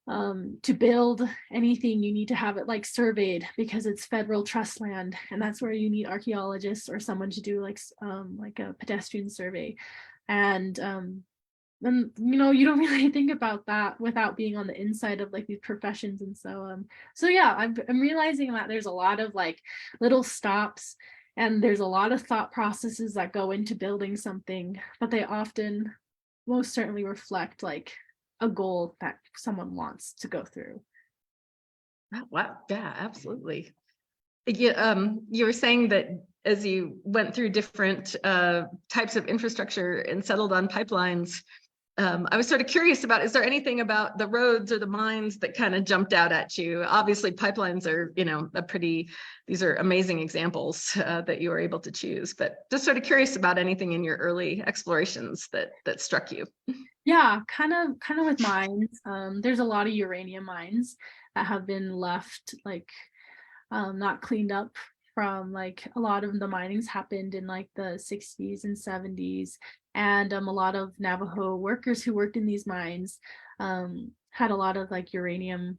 to build anything you need to have it like surveyed, because it's federal trust land, and that's where you need archaeologists or someone to do like a pedestrian survey. And then you know, you don't really think about that without being on the inside of like these professions. And so yeah, I'm realizing that there's a lot of like little stops, and there's a lot of thought processes that go into building something, but they often most certainly reflect like a goal that someone wants to go through. Oh, wow, yeah, absolutely. You were saying that as you went through different types of infrastructure and settled on pipelines, I was sort of curious about, is there anything about the roads or the mines that kind of jumped out at you? Obviously, pipelines are, these are amazing examples that you were able to choose, but just sort of curious about anything in your early explorations that struck you. Yeah, kind of with mines. There's a lot of uranium mines that have been left like not cleaned up from like a lot of the minings happened in like the 60s and 70s. And a lot of Navajo workers who worked in these mines had a lot of like uranium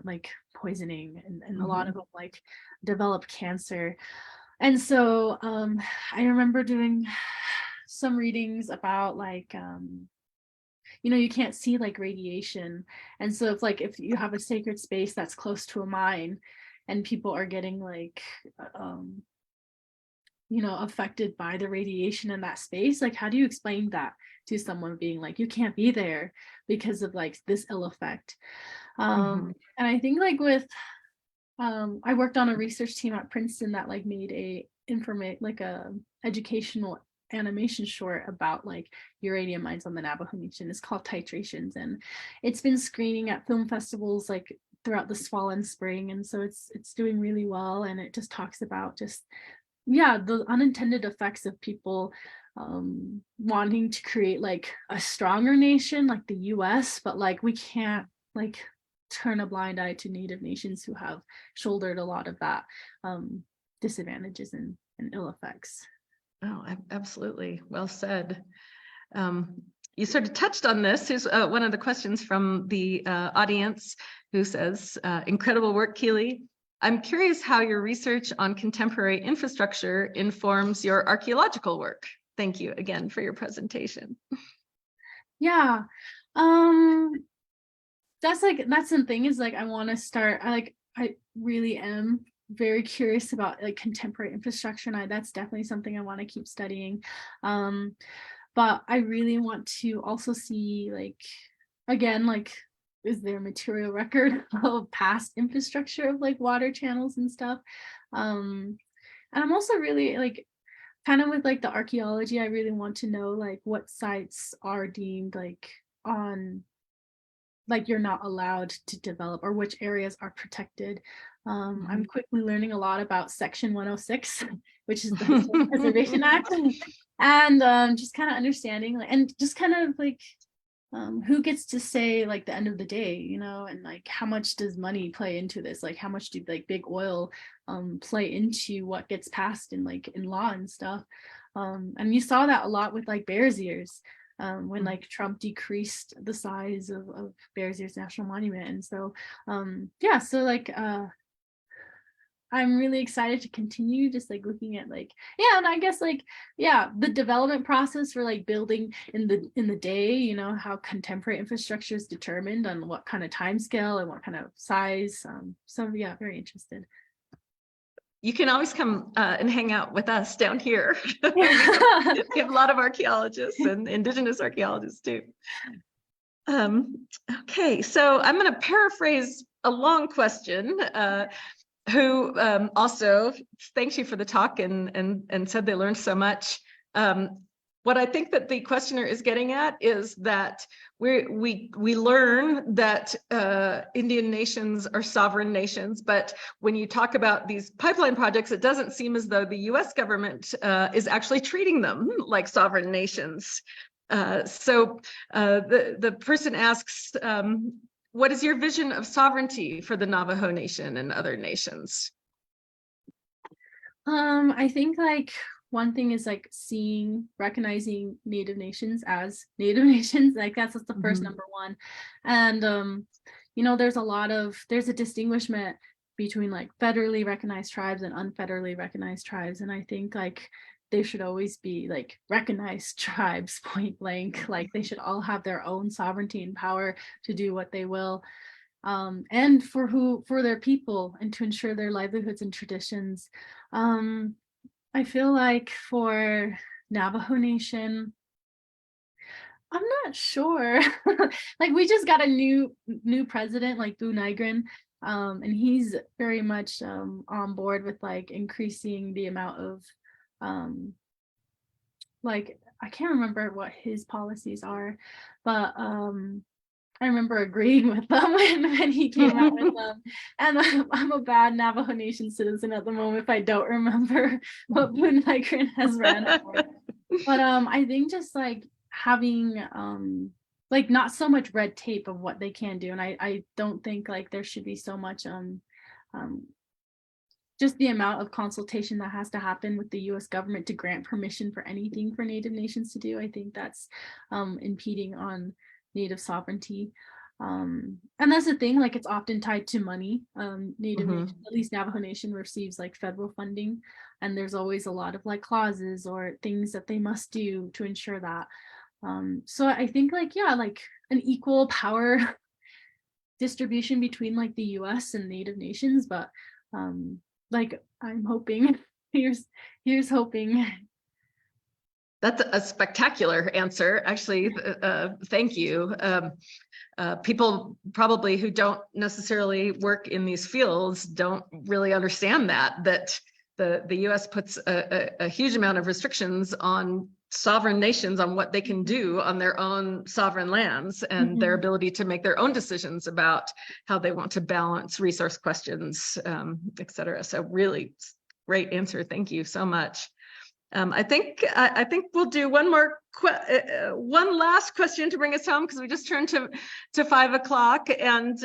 like poisoning, and a lot of them like developed cancer. And so I remember doing some readings about like you can't see like radiation. And so if you have a sacred space that's close to a mine and people are getting like um affected by the radiation in that space, like how do you explain that to someone being like, you can't be there because of like this ill effect? And I think like with I worked on a research team at Princeton that like made a educational animation short about like uranium mines on the Navajo Nation. It's called Titrations, and it's been screening at film festivals like throughout the fall and spring, and so it's doing really well. And it just talks about just the unintended effects of people wanting to create like a stronger nation like the US, but like we can't like turn a blind eye to Native nations who have shouldered a lot of that disadvantages and ill effects. Oh, absolutely. Well said. You sort of touched on this. Here's one of the questions from the audience who says, incredible work, Keely. I'm curious how your research on contemporary infrastructure informs your archaeological work. Thank you again for your presentation. Yeah. That's the thing is like I want to start, I really am very curious about like contemporary infrastructure, and that's definitely something I want to keep studying. But I really want to also see like, again, like, is there a material record of past infrastructure of like water channels and stuff? And I'm also really like kind of with like the archaeology, I really want to know like what sites are deemed like on like you're not allowed to develop, or which areas are protected. I'm quickly learning a lot about Section 106, which is the Historic Preservation Act, and just kind of understanding like, and just kind of like who gets to say like the end of the day, and like how much does money play into this? Like how much do like big oil play into what gets passed in like in law and stuff? And you saw that a lot with like Bears Ears. When like Trump decreased the size of Bears Ears National Monument. And so so like I'm really excited to continue just like looking at like, and I guess like, the development process for like building in the day, how contemporary infrastructure is determined on what kind of time scale and what kind of size. So very interested. You can always come and hang out with us down here. We have a lot of archaeologists and indigenous archaeologists too. Okay, so I'm going to paraphrase a long question. Who also thanks you for the talk and said they learned so much. What I think that the questioner is getting at is that we learn that Indian nations are sovereign nations, but when you talk about these pipeline projects, it doesn't seem as though the US government is actually treating them like sovereign nations. So the person asks, what is your vision of sovereignty for the Navajo Nation and other nations? I think like one thing is like recognizing Native nations as Native nations. Like that's the first number one. And there's a distinguishment between like federally recognized tribes and unfederally recognized tribes. And I think like they should always be like recognized tribes, point blank. Like they should all have their own sovereignty and power to do what they will, and for their people, and to ensure their livelihoods and traditions. I feel like for Navajo Nation, I'm not sure. Like we just got a new president, like Boo Nygren, And he's very much on board with like increasing the amount of like, I can't remember what his policies are, but I remember agreeing with them when he came out with them. And I'm a bad Navajo Nation citizen at the moment if I don't remember what Boone Nigrin has ran for. But I think just like having like not so much red tape of what they can do. And I don't think like there should be so much just the amount of consultation that has to happen with the US government to grant permission for anything for Native nations to do. I think that's impeding on Native sovereignty. And that's the thing, like it's often tied to money. Native Nation, at least Navajo Nation, receives like federal funding, and there's always a lot of like clauses or things that they must do to ensure that. So I think like, yeah, like an equal power distribution between like the US and Native nations, but like I'm hoping, here's hoping. That's a spectacular answer, actually. Thank you. People probably who don't necessarily work in these fields don't really understand that the US puts a huge amount of restrictions on sovereign nations on what they can do on their own sovereign lands and their ability to make their own decisions about how they want to balance resource questions, et cetera. So really great answer. Thank you so much. I think we'll do one last question to bring us home, because we just turned to 5 o'clock, and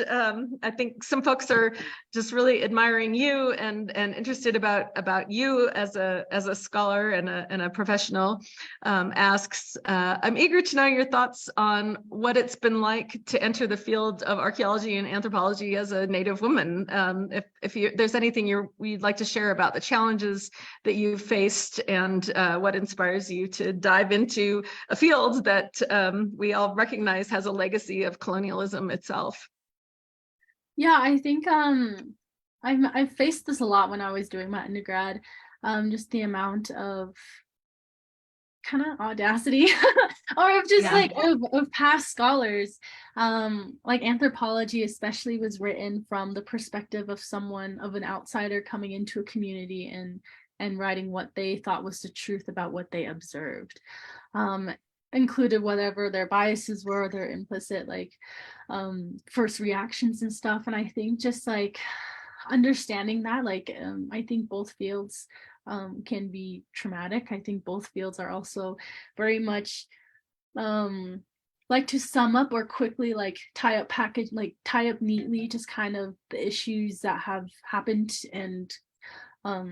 I think some folks are just really admiring you and interested about you as a scholar and a professional. Asks, I'm eager to know your thoughts on what it's been like to enter the field of archaeology and anthropology as a Native woman. If there's anything you'd like to share about the challenges that you've faced and what inspires you to dive into a field that we all recognize has a legacy of colonialism itself. Yeah, I think I've faced this a lot when I was doing my undergrad. Just the amount of kind of audacity or of just like of past scholars. Like anthropology especially was written from the perspective of someone, of an outsider coming into a community and writing what they thought was the truth about what they observed, included whatever their biases were, their implicit like first reactions and stuff. And I think just like understanding that, like I think both fields can be traumatic. I think both fields are also very much like to sum up or quickly like tie up neatly just kind of the issues that have happened and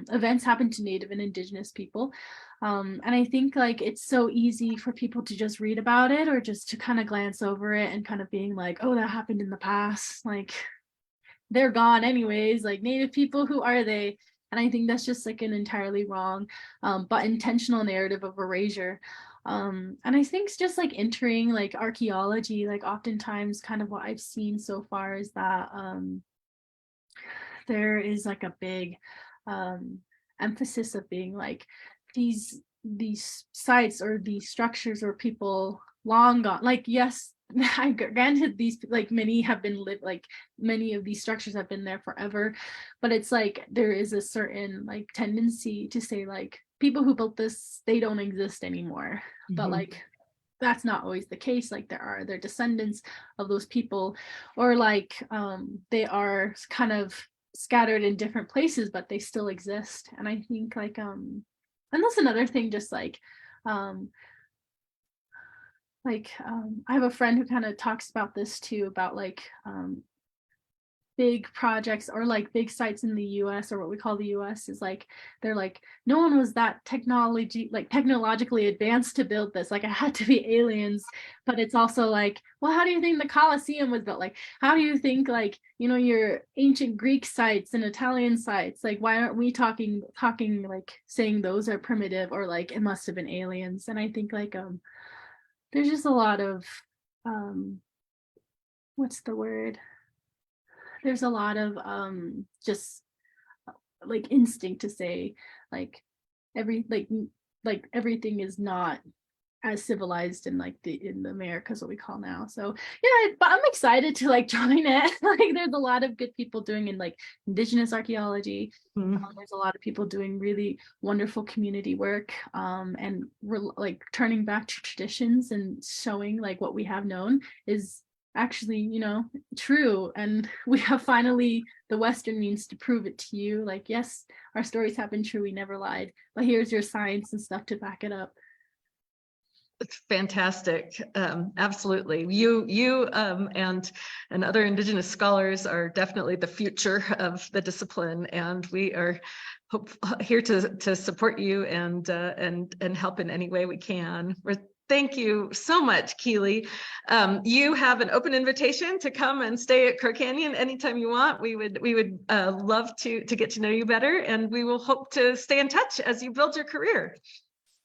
events happen to Native and Indigenous people. And I think like it's so easy for people to just read about it or just to kind of glance over it and kind of being like, oh, that happened in the past. Like they're gone anyways, like Native people, who are they? And I think that's just like an entirely wrong, but intentional narrative of erasure. And I think it's just like entering like archaeology, like oftentimes kind of what I've seen so far is that there is like a big emphasis of being like these sites or these structures or people long gone. Like, yes, I granted these like many have been lived, like many of these structures have been there forever, but it's like there is a certain like tendency to say like people who built this, they don't exist anymore. But like that's not always the case. Like they're descendants of those people, or like they are kind of scattered in different places, but they still exist. And I think like and that's another thing, just like I have a friend who kind of talks about this too, about like big projects or like big sites in the US, or what we call the US, is like they're like no one was that technologically advanced to build this, like it had to be aliens. But it's also like, well, how do you think the Colosseum was built? Like how do you think like, you know, your ancient Greek sites and Italian sites, like why aren't we talking like saying those are primitive, or like it must have been aliens? And I think like there's just a lot of what's the word, there's a lot of just like instinct to say like everything is not as civilized in like in the Americas, what we call now. So yeah, but I'm excited to like join it. Like there's a lot of good people doing in like indigenous archaeology. There's a lot of people doing really wonderful community work, and we're like turning back to traditions and showing like what we have known is actually, you know, true. And we have finally the Western means to prove it to you. Like, yes, our stories have been true. We never lied, but here's your science and stuff to back it up. It's fantastic. Absolutely. You and other Indigenous scholars are definitely the future of the discipline, and we are here to support you and help in any way we can. Thank you so much, Keely. You have an open invitation to come and stay at Crow Canyon anytime you want. We would love to get to know you better, and we will hope to stay in touch as you build your career.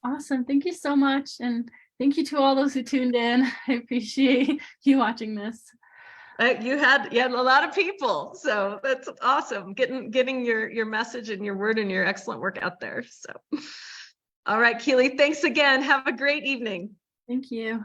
Awesome. Thank you so much. And thank you to all those who tuned in. I appreciate you watching this. You had a lot of people, so that's awesome. Getting your message and your word and your excellent work out there. So, all right, Keely, thanks again. Have a great evening. Thank you.